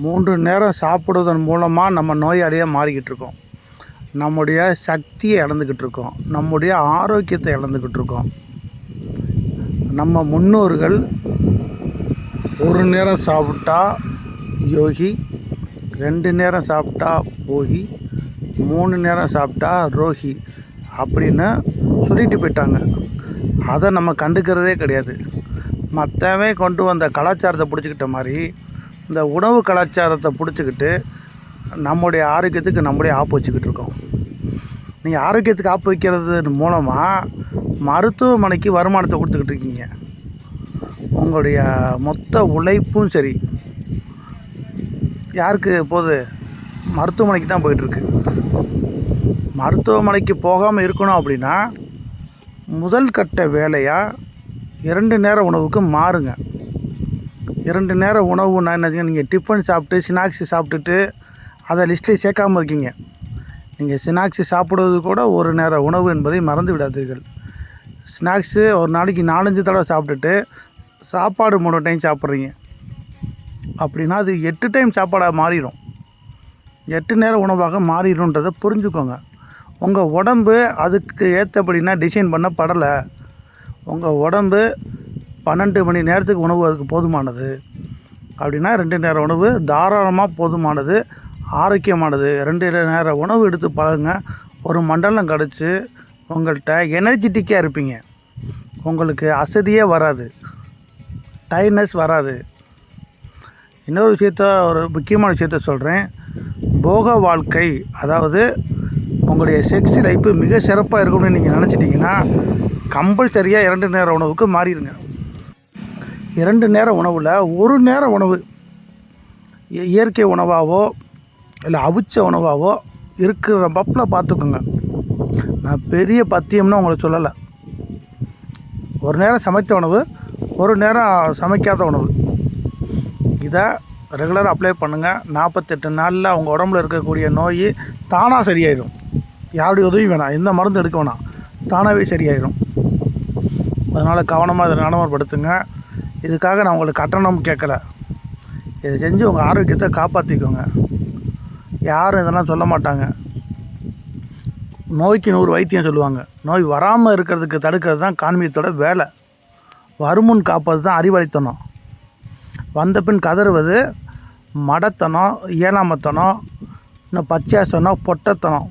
3 நேரம் சாப்பிடுவதன் மூலமாக நம்ம நோயாளியாக மாறிக்கிட்டு இருக்கோம். நம்முடைய சக்தியை இழந்துக்கிட்டு இருக்கோம். நம்முடைய ஆரோக்கியத்தை இழந்துக்கிட்டு இருக்கோம். நம்ம முன்னோர்கள் ஒரு நேரம் சாப்பிட்டா யோகி, 2 நேரம் சாப்பிட்டா போகி, 3 நேரம் சாப்பிட்டா ரோகி அப்படின்னு சொல்லிட்டு போயிட்டாங்க. அதை நம்ம கண்டுக்கிறதே கிடையாது. மற்றவன் கொண்டு வந்த கலாச்சாரத்தை பிடிச்சிக்கிட்ட மாதிரி இந்த உணவு கலாச்சாரத்தை பிடிச்சிக்கிட்டு நம்முடைய ஆரோக்கியத்துக்கு நம்மளே ஆப்பு வச்சுக்கிட்டு இருக்கோம். நீங்கள் ஆரோக்கியத்துக்கு ஆப்பு வைக்கிறது மூலமாக மருத்துவமனைக்கு வருமானத்தை கொடுத்துக்கிட்டு இருக்கீங்க. உங்களுடைய மொத்த உழைப்பும் சரி யாருக்கு போகுது? மருத்துவமனைக்கு தான் போயிட்டுருக்கு. மருத்துவமனைக்கு போகாமல் இருக்கணும் அப்படின்னா முதல் கட்ட வேலையாக 2 நேர உணவுக்கு மாறுங்க. 2 நேர உணவுன்னா என்னதுங்க? நீங்கள் டிஃபன் சாப்பிட்டு ஸ்நாக்ஸு சாப்பிட்டுட்டு அதை லிஸ்ட்டில் சேர்க்காமல் இருக்கீங்க. நீங்கள் ஸ்நாக்ஸு சாப்பிடுவது கூட ஒரு நேர உணவு என்பதை மறந்து விடாதீர்கள். ஸ்நாக்ஸு ஒரு நாளைக்கு 4-5 தடவை சாப்பிட்டுட்டு சாப்பாடு 3 டைம் சாப்பிட்றீங்க அப்படின்னா அது 8 டைம் சாப்பாடாக மாறிடும். 8 நேர உணவாக மாறிடும்ன்றதை புரிஞ்சுக்கோங்க. உங்கள் உடம்பு அதுக்கு ஏற்றபடினா டிசைன் பண்ணப்படலை. உங்கள் உடம்பு 12 மணி நேரத்துக்கு உணவு அதுக்கு போதுமானது அப்படின்னா 2 நேர உணவு தாராளமாக போதுமானது, ஆரோக்கியமானது. 2 நேர உணவு எடுத்து பழகுங்க. ஒரு மண்டலம் கிடச்சி உங்கள்கிட்ட எனர்ஜெட்டிக்காக இருப்பீங்க. உங்களுக்கு அசதியே வராது, டயர்ட்னஸ் வராது. இன்னொரு ஒரு முக்கியமான விஷயத்த சொல்கிறேன். போக வாழ்க்கை, அதாவது உங்களுடைய செக்ஸ் லைஃப்பு மிக சிறப்பாக இருக்கும்னு நீங்கள் நினச்சிட்டிங்கன்னா கம்பல்சரியாக 2 நேர உணவுக்கு மாறிடுங்க. 2 நேர உணவில் ஒரு நேர உணவு இயற்கை உணவாகவோ இல்லை அவிச்ச உணவாகவோ இருக்கிற பப்பில் பார்த்துக்கோங்க. நான் பெரிய பத்தியம்னு உங்களை சொல்லலை. ஒரு நேரம் சமைத்த உணவு, ஒரு நேரம் சமைக்காத உணவு, இதை ரெகுலராக அப்ளை பண்ணுங்கள். 48 நாளில் உங்கள் உடம்புல இருக்கக்கூடிய நோய் தானாக சரியாயிடும். யாருடைய உதவி வேணாம், எந்த மருந்து எடுக்க வேணாம், தானாகவே சரியாயிடும். அதனால் கவனமாக இதை நடைமுறைப்படுத்துங்க. இதுக்காக நான் உங்களுக்கு கட்டணம் கேட்கலை. இதை செஞ்சு உங்கள் ஆரோக்கியத்தை காப்பாற்றிக்கோங்க. யாரும் இதெல்லாம் சொல்ல மாட்டாங்க. நோய்க்கு 100 வைத்தியம் சொல்லுவாங்க. நோய் வராமல் இருக்கிறதுக்கு தடுக்கிறது தான் கான்மியத்தோட வேலை. வருமுன் காப்பது தான் அறிவாளித்தனம். வந்த பின் கதறுவது மடத்தனம், ஏனாமத்தனம், இன்னும் பச்சையாக சொன்னால் பொட்டத்தனம்.